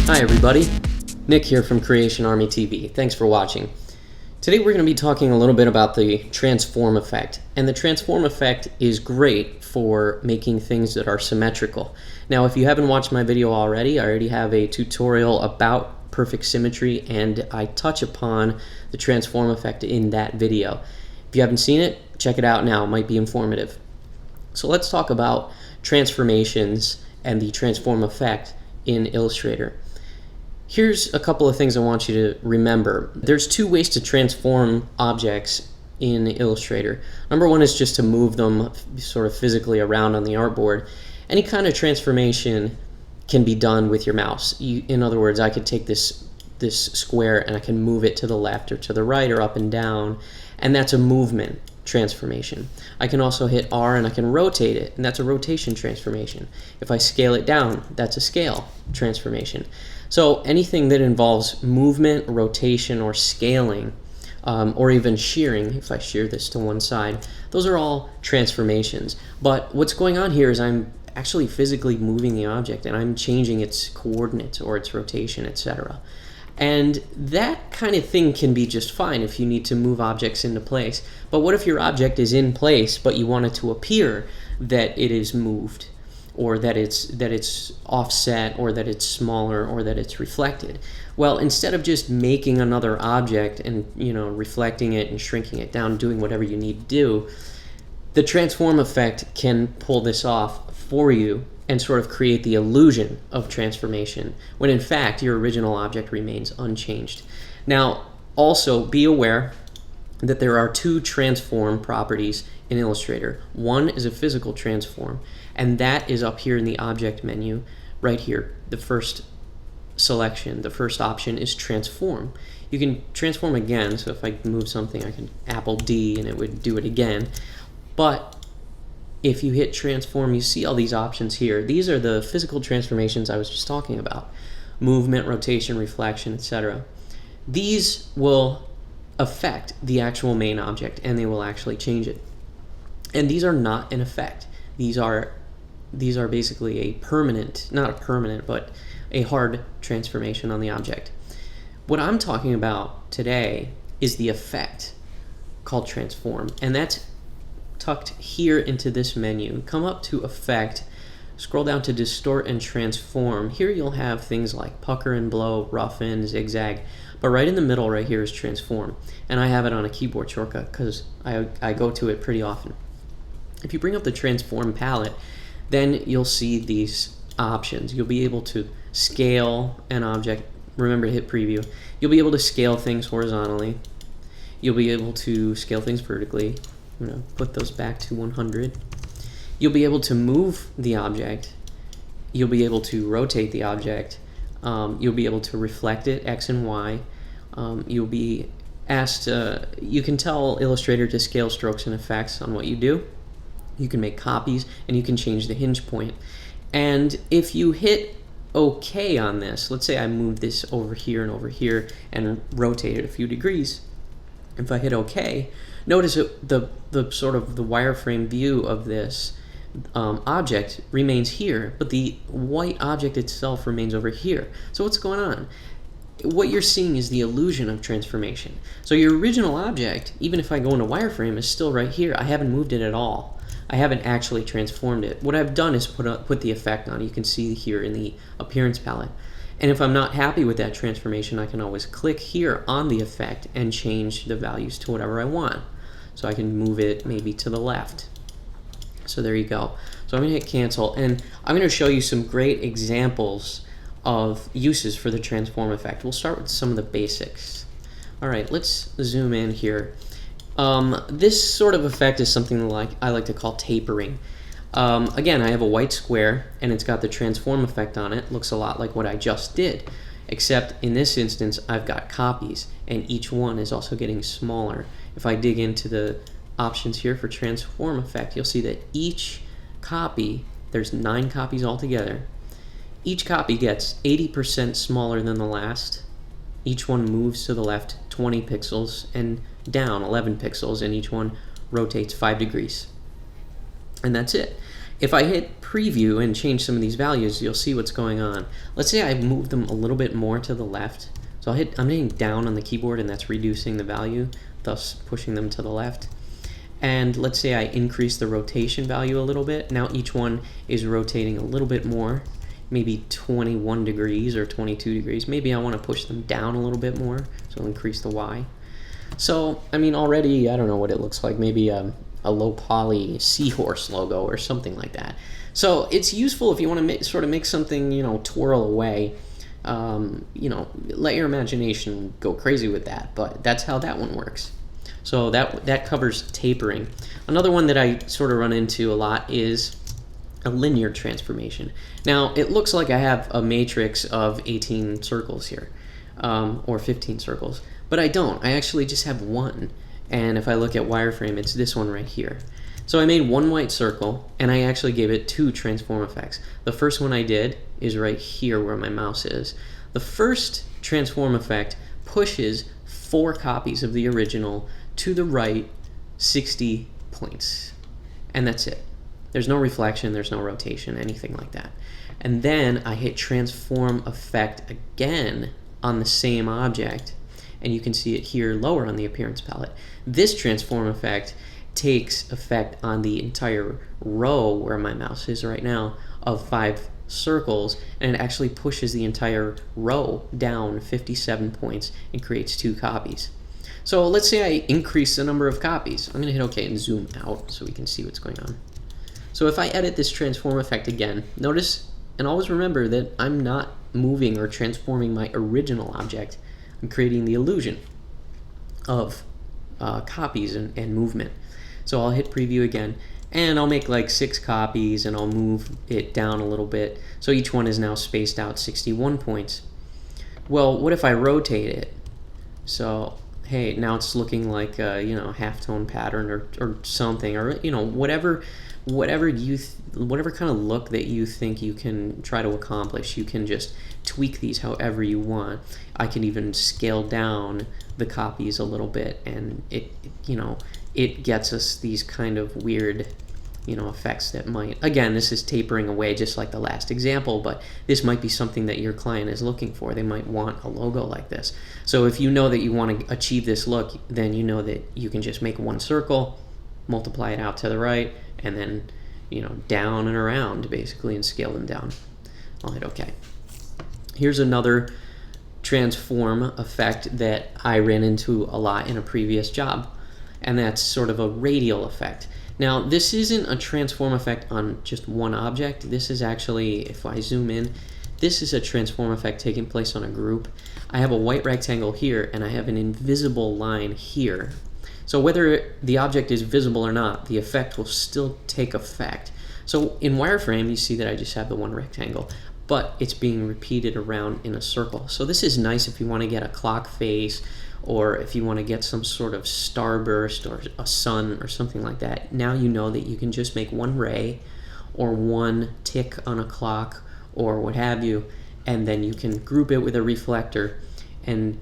Hi everybody, Nick here from Creation Army TV. Thanks for watching. Today we're going to be talking a little bit about the transform effect. And the transform effect is great for making things that are symmetrical. Now if you haven't watched my video already, I already have a tutorial about perfect symmetry and I touch upon the transform effect in that video. If you haven't seen it, check it out now, it might be informative. So let's talk about transformations and the transform effect in Illustrator. Here's a couple of things I want you to remember. There's two ways to transform objects in Illustrator. Number one is just to move them sort of physically around on the artboard. Any kind of transformation can be done with your mouse. In other words, I could take this square and I can move it to the left or to the right or up and down, and that's a movement transformation. I can also hit R and I can rotate it, and that's a rotation transformation. If I scale it down, that's a scale transformation. So anything that involves movement, rotation, or scaling, or even shearing, if I shear this to one side, those are all transformations. But what's going on here is I'm actually physically moving the object and I'm changing its coordinates or its rotation, etc. And that kind of thing can be just fine if you need to move objects into place. But what if your object is in place but you want it to appear that it is moved, or that it's offset, or that it's smaller, or that it's reflected? Well, instead of just making another object and reflecting it and shrinking it down, doing whatever you need to do, the transform effect can pull this off for you and sort of create the illusion of transformation, when in fact your original object remains unchanged. Now, also be aware that there are two transform properties in Illustrator. One is a physical transform, and that is up here in the object menu, right here. The first selection, the first option is transform. You can transform again, so if I move something, I can Apple D and it would do it again. But if you hit transform, you see all these options here. These are the physical transformations I was just talking about. Movement, rotation, reflection, etc. These will affect the actual main object and they will actually change it. And these are not an effect. These are basically a permanent, not a permanent, but a hard transformation on the object. What I'm talking about today is the effect called transform, and that's tucked here into this menu. Come up to effect, scroll down to distort and transform. Here you'll have things like pucker and blow, roughen, zigzag, but right in the middle right here is transform, and I have it on a keyboard shortcut because I go to it pretty often. If you bring up the transform palette, then you'll see these options. You'll be able to scale an object. Remember to hit preview. You'll be able to scale things horizontally. You'll be able to scale things vertically. I'm going to put those back to 100. You'll be able to move the object. You'll be able to rotate the object. You'll be able to reflect it, X and Y. You'll be asked, you can tell Illustrator to scale strokes and effects on what you do. You can make copies and you can change the hinge point. And if you hit OK on this, let's say I move this over here and rotate it a few degrees. If I hit OK, notice the sort of the wireframe view of this object remains here, but the white object itself remains over here. So what's going on? What you're seeing is the illusion of transformation. So your original object, even if I go into wireframe, is still right here. I haven't moved it at all. I haven't actually transformed it. What I've done is put the effect on. You can see here in the appearance palette. And if I'm not happy with that transformation, I can always click here on the effect and change the values to whatever I want. So I can move it maybe to the left. So there you go. So I'm going to hit cancel, and I'm going to show you some great examples of uses for the transform effect. We'll start with some of the basics. All right, let's zoom in here. This sort of effect is something like I like to call tapering. Again, I have a white square and it's got the transform effect on it. Looks a lot like what I just did, except in this instance I've got copies and each one is also getting smaller. If I dig into the options here for transform effect, you'll see that each copy, there's 9 copies altogether, each copy gets 80% smaller than the last. Each one moves to the left 20 pixels and down 11 pixels, and each one rotates 5 degrees. And that's it. If I hit preview and change some of these values, you'll see what's going on. Let's say I move them a little bit more to the left. So I'm hitting down on the keyboard, and that's reducing the value, thus pushing them to the left. And let's say I increase the rotation value a little bit. Now each one is rotating a little bit more, maybe 21 degrees or 22 degrees. Maybe I want to push them down a little bit more, so I'll increase the Y. So, I mean, already, I don't know what it looks like. Maybe a low poly seahorse logo or something like that. So it's useful if you want to sort of make something, twirl away. Let your imagination go crazy with that, but that's how that one works. So that covers tapering. Another one that I sort of run into a lot is a linear transformation. Now, it looks like I have a matrix of 18 circles here, or 15 circles, but I don't. I actually just have one. And if I look at wireframe, it's this one right here. So I made one white circle, and I actually gave it 2 transform effects. The first one I did is right here where my mouse is. The first transform effect pushes 4 copies of the original to the right 60 points. And that's it. There's no reflection, there's no rotation, anything like that. And then I hit transform effect again on the same object, and you can see it here lower on the appearance palette. This transform effect takes effect on the entire row where my mouse is right now of 5 circles, and it actually pushes the entire row down 57 points and creates 2 copies. So let's say I increase the number of copies. I'm going to hit OK and zoom out so we can see what's going on. So if I edit this transform effect again, notice and always remember that I'm not moving or transforming my original object. I'm creating the illusion of copies and movement. So I'll hit preview again, and I'll make like 6 copies, and I'll move it down a little bit. So each one is now spaced out 61 points. Well, what if I rotate it? So hey, now it's looking like a halftone pattern or something, or whatever kind of look that you think you can try to accomplish. You can just tweak these however you want. I can even scale down the copies a little bit, and it gets us these kind of weird effects that might, again, this is tapering away just like the last example, but this might be something that your client is looking for. They might want a logo like this. So if you know that you want to achieve this look, then you know that you can just make one circle, multiply it out to the right, and then down and around basically, and scale them down. I'll hit OK. Here's another transform effect that I ran into a lot in a previous job, and that's sort of a radial effect. Now, this isn't a transform effect on just one object. This is actually, if I zoom in, this is a transform effect taking place on a group. I have a white rectangle here, and I have an invisible line here. So whether the object is visible or not, the effect will still take effect. So in wireframe, you see that I just have the one rectangle, but it's being repeated around in a circle. So this is nice if you want to get a clock face, or if you want to get some sort of starburst or a sun or something like that. Now you know that you can just make one ray or one tick on a clock or what have you, and then you can group it with a reflector and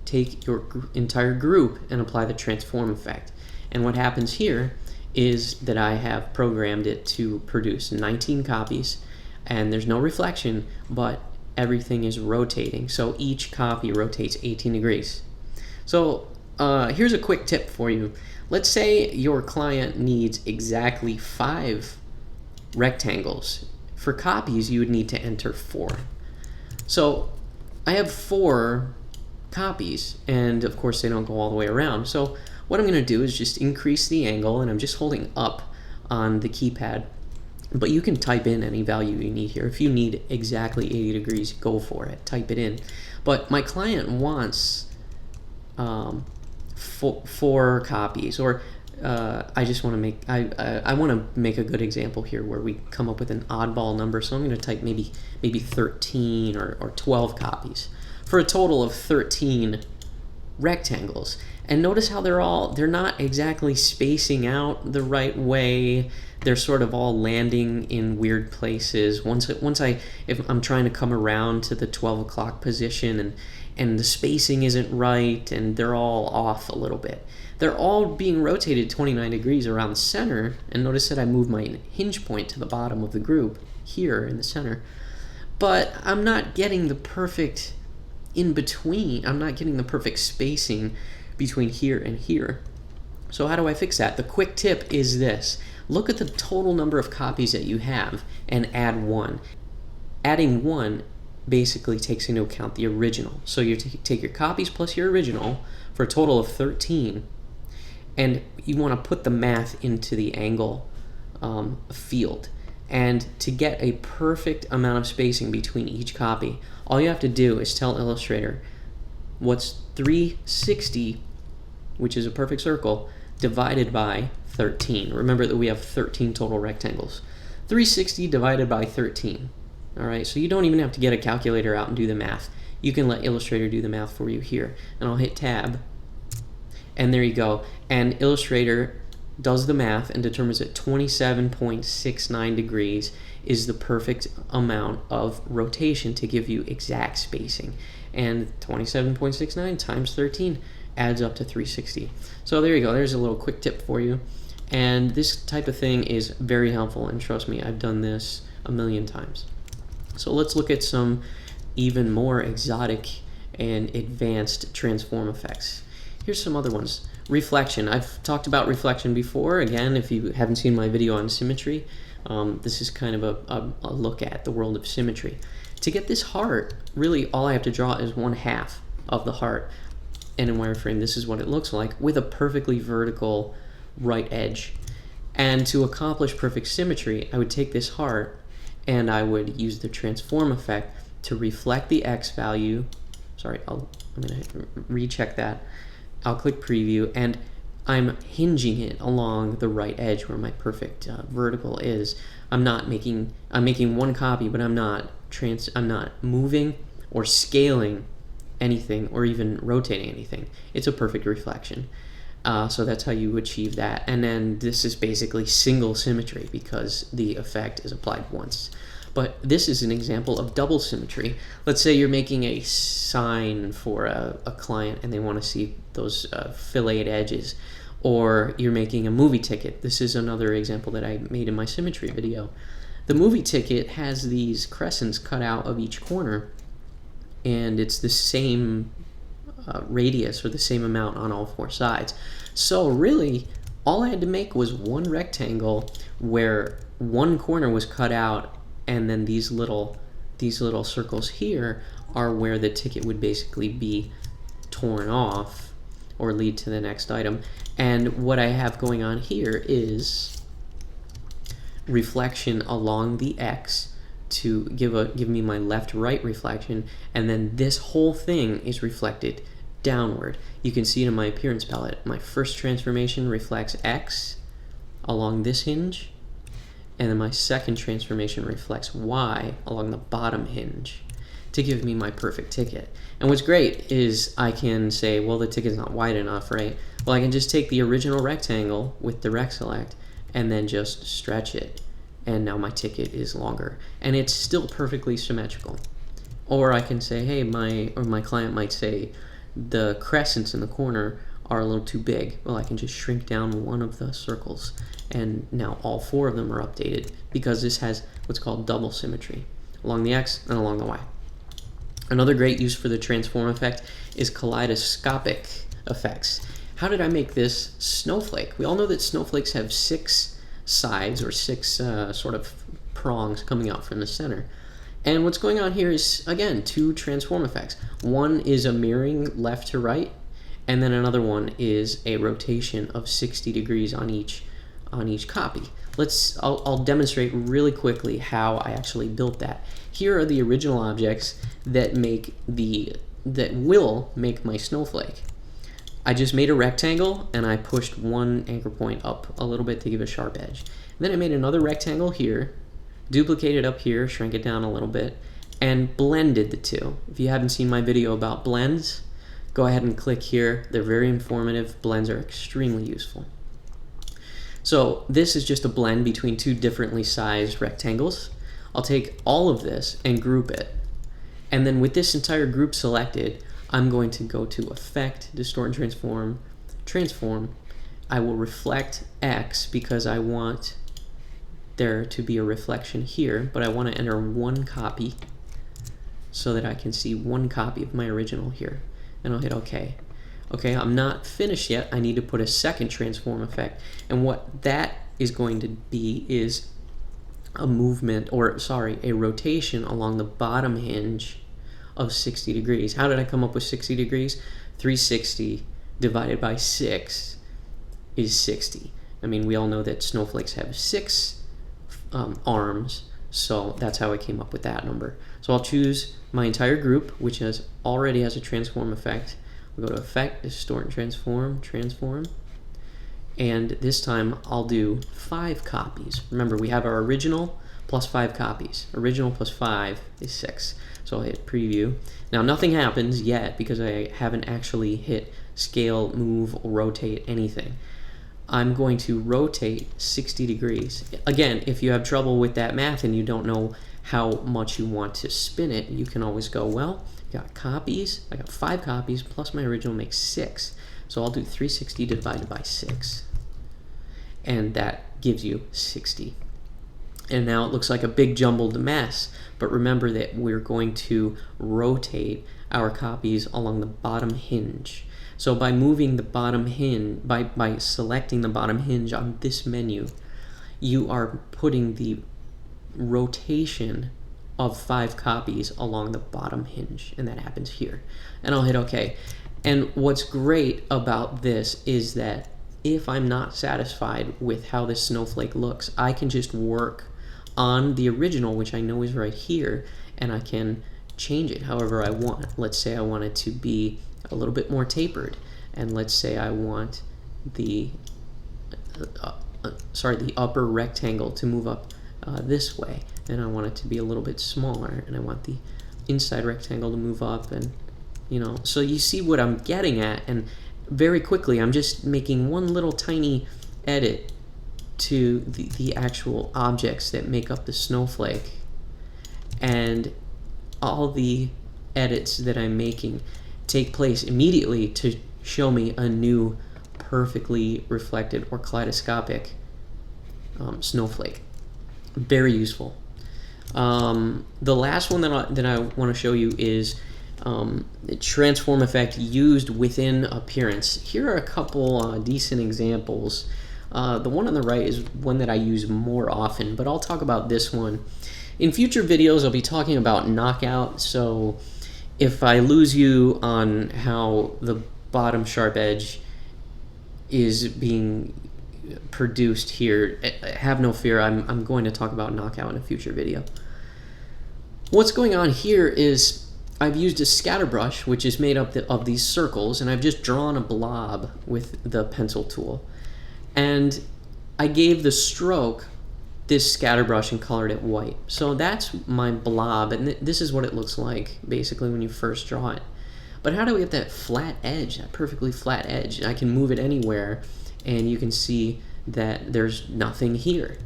take your entire group and apply the transform effect. And what happens here is that I have programmed it to produce 19 copies, and there's no reflection, but everything is rotating. So each copy rotates 18 degrees. So here's a quick tip for you. Let's say your client needs exactly 5 rectangles. For copies, you would need to enter 4. So I have 4 copies, and of course they don't go all the way around. So what I'm going to do is just increase the angle, and I'm just holding up on the keypad. But you can type in any value you need here. If you need exactly 80 degrees, go for it. Type it in. But my client wants 4 copies, or I just want to make I want to make a good example here where we come up with an oddball number. So I'm going to type maybe 13 or 12 copies for a total of 13 rectangles. And notice how they're not exactly spacing out the right way. They're sort of all landing in weird places. If I'm trying to come around to the 12 o'clock position, and the spacing isn't right, and they're all off a little bit. They're all being rotated 29 degrees around the center, and notice that I move my hinge point to the bottom of the group here in the center. But I'm not getting the perfect in between. I'm not getting the perfect spacing between here and here. So how do I fix that? The quick tip is this. Look at the total number of copies that you have and add 1. Adding 1 basically takes into account the original. So you take your copies plus your original for a total of 13, and you want to put the math into the angle field. And to get a perfect amount of spacing between each copy, all you have to do is tell Illustrator what's 360, which is a perfect circle, divided by 13. Remember that we have 13 total rectangles. 360 divided by 13. All right, so you don't even have to get a calculator out and do the math. You can let Illustrator do the math for you here. And I'll hit Tab, and there you go. And Illustrator does the math and determines that 27.69 degrees is the perfect amount of rotation to give you exact spacing. And 27.69 times 13 adds up to 360. So there you go. There's a little quick tip for you. And this type of thing is very helpful, and trust me, I've done this a million times. So let's look at some even more exotic and advanced transform effects. Here's some other ones. Reflection. I've talked about reflection before. Again, if you haven't seen my video on symmetry, this is kind of a look at the world of symmetry. To get this heart, really all I have to draw is 1/2 of the heart. And in wireframe, this is what it looks like with a perfectly vertical right edge. And to accomplish perfect symmetry, I would take this heart and I would use the transform effect to reflect the X value. Sorry, I'm going to recheck that. I'll click preview, and I'm hinging it along the right edge where my perfect vertical is. I'm making one copy, but I'm not moving or scaling anything or even rotating anything. It's a perfect reflection. So that's how you achieve that. And then this is basically single symmetry because the effect is applied once. But this is an example of double symmetry. Let's say you're making a sign for a client and they want to see those filleted edges. Or you're making a movie ticket. This is another example that I made in my symmetry video. The movie ticket has these crescents cut out of each corner, and it's the same radius or the same amount on all 4 sides. So really, all I had to make was one rectangle where one corner was cut out, and then these little circles here are where the ticket would basically be torn off or lead to the next item. And what I have going on here is reflection along the X to give me my left-right reflection, and then this whole thing is reflected downward. You can see it in my appearance palette. My first transformation reflects X along this hinge, and then my second transformation reflects Y along the bottom hinge to give me my perfect ticket. And what's great is I can say, well, the ticket's not wide enough, right? Well, I can just take the original rectangle with the rect select and then just stretch it, and now my ticket is longer, and it's still perfectly symmetrical. Or I can say, hey, my client might say the crescents in the corner are a little too big. Well, I can just shrink down one of the circles, and now all 4 of them are updated because this has what's called double symmetry along the X and along the Y. Another great use for the transform effect is kaleidoscopic effects. How did I make this snowflake? We all know that snowflakes have 6 sides or 6 sort of prongs coming out from the center. And what's going on here is, again, 2 transform effects. One is a mirroring left to right, and then another one is a rotation of 60 degrees on each copy. I'll demonstrate really quickly how I actually built that. Here are the original objects that will make my snowflake. I just made a rectangle and I pushed one anchor point up a little bit to give a sharp edge. And then I made another rectangle here, duplicated up here, shrank it down a little bit, and blended the 2. If you haven't seen my video about blends, go ahead and click here. They're very informative. Blends are extremely useful. So this is just a blend between 2 differently sized rectangles. I'll take all of this and group it. And then with this entire group selected, I'm going to go to Effect, Distort and Transform, transform, I will reflect X because I want there to be a reflection here, but I want to enter one copy so that I can see one copy of my original here. And I'll hit OK. Okay, I'm not finished yet. I need to put a second transform effect. And what that is going to be is a movement, or sorry, a rotation along the bottom hinge of 60 degrees. How did I come up with 60 degrees? 360 divided by 6 is 60. I mean, we all know that snowflakes have 6 arms, so that's how I came up with that number. So I'll choose my entire group, which already has a transform effect. We'll go to Effect, Distort and Transform. And this time I'll do 5 copies. Remember, we have our original plus 5 copies. Original plus 5 is 6. So I'll hit Preview. Now nothing happens yet because I haven't actually hit Scale, Move, or Rotate anything. I'm going to rotate 60 degrees. Again, if you have trouble with that math and you don't know how much you want to spin it, you can always go, well, I got copies. I got 5 copies plus my original makes 6. So I'll do 360 divided by 6. And that gives you 60. And now it looks like a big jumbled mess. But remember that we're going to rotate our copies along the bottom hinge. So by moving the bottom hinge, by selecting the bottom hinge on this menu, you are putting the rotation of 5 copies along the bottom hinge, and that happens here. And I'll hit OK. And what's great about this is that if I'm not satisfied with how this snowflake looks, I can just work on the original, which I know is right here, and I can change it however I want. Let's say I want it to be a little bit more tapered, and let's say I want the upper rectangle to move up this way, and I want it to be a little bit smaller, and I want the inside rectangle to move up, and so you see what I'm getting at. And very quickly I'm just making one little tiny edit to the actual objects that make up the snowflake, and all the edits that I'm making take place immediately to show me a new perfectly reflected or kaleidoscopic snowflake. Very useful. The last one that I want to show you is the transform effect used within appearance. Here are a couple decent examples. The one on the right is one that I use more often, but I'll talk about this one. In future videos, I'll be talking about knockout, so if I lose you on how the bottom sharp edge is being produced here, have no fear, I'm going to talk about knockout in a future video. What's going on here is I've used a scatter brush, which is made up of these circles, and I've just drawn a blob with the pencil tool. And I gave the stroke this scatter brush and colored it white. So that's my blob, and this is what it looks like basically when you first draw it. But how do we get that flat edge, that perfectly flat edge? And I can move it anywhere, and you can see that there's nothing here.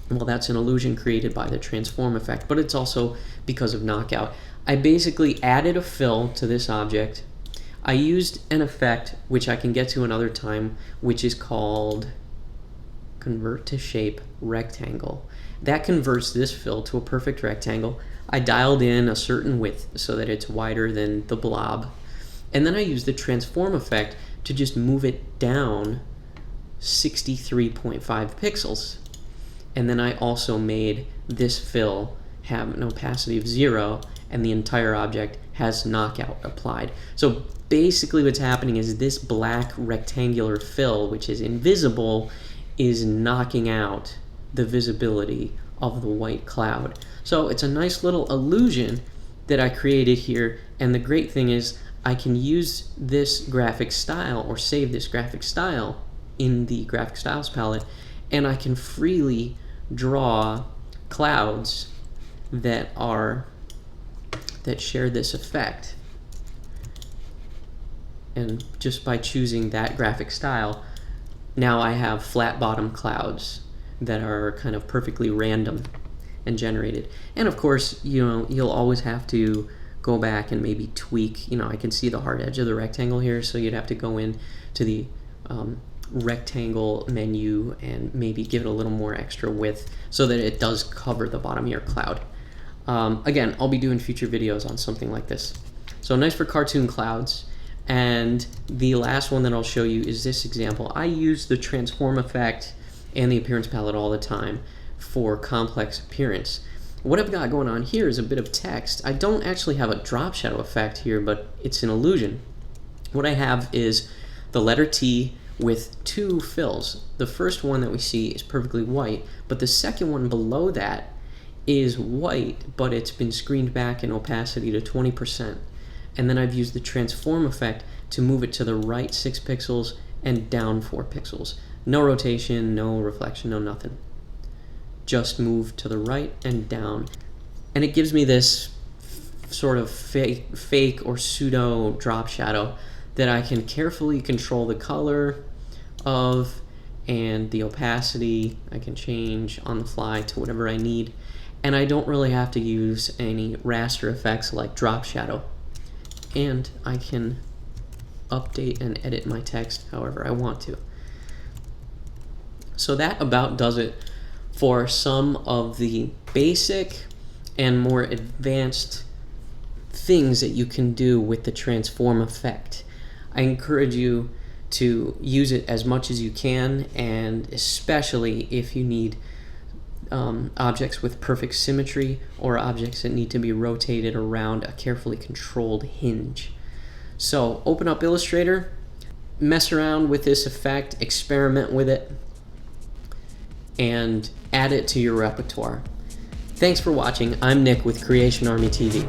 Well, that's an illusion created by the transform effect, but it's also because of knockout. I basically added a fill to this object. I used an effect, which I can get to another time, which is called Convert to Shape Rectangle. That converts this fill to a perfect rectangle. I dialed in a certain width so that it's wider than the blob. And then I used the transform effect to just move it down 63.5 pixels. And then I also made this fill have an opacity of 0, and the entire object has knockout applied. So basically what's happening is this black rectangular fill, which is invisible, is knocking out the visibility of the white cloud. So it's a nice little illusion that I created here, and the great thing is I can use this graphic style or save this graphic style in the graphic styles palette, and I can freely draw clouds that share this effect. And just by choosing that graphic style, now I have flat bottom clouds that are kind of perfectly random and generated. And of course, you'll always have to go back and maybe tweak. You know, I can see the hard edge of the rectangle here, so you'd have to go in to the rectangle menu and maybe give it a little more extra width so that it does cover the bottom of your cloud. Again, I'll be doing future videos on something like this. So nice for cartoon clouds. And the last one that I'll show you is this example. I use the transform effect and the appearance palette all the time for complex appearance. What I've got going on here is a bit of text. I don't actually have a drop shadow effect here, but it's an illusion. What I have is the letter T with two fills. The first one that we see is perfectly white, but the second one below that is white, but it's been screened back in opacity to 20%. And then I've used the transform effect to move it to the right 6 pixels and down 4 pixels. No rotation, no reflection, no nothing. Just move to the right and down. And it gives me this sort of fake or pseudo drop shadow that I can carefully control the color of and the opacity. I can change on the fly to whatever I need. And I don't really have to use any raster effects like drop shadow. And I can update and edit my text however I want to. So that about does it for some of the basic and more advanced things that you can do with the transform effect. I encourage you to use it as much as you can, and especially if you need objects with perfect symmetry or objects that need to be rotated around a carefully controlled hinge. So open up Illustrator, mess around with this effect, experiment with it, and add it to your repertoire. Thanks for watching. I'm Nick with Creation Army TV.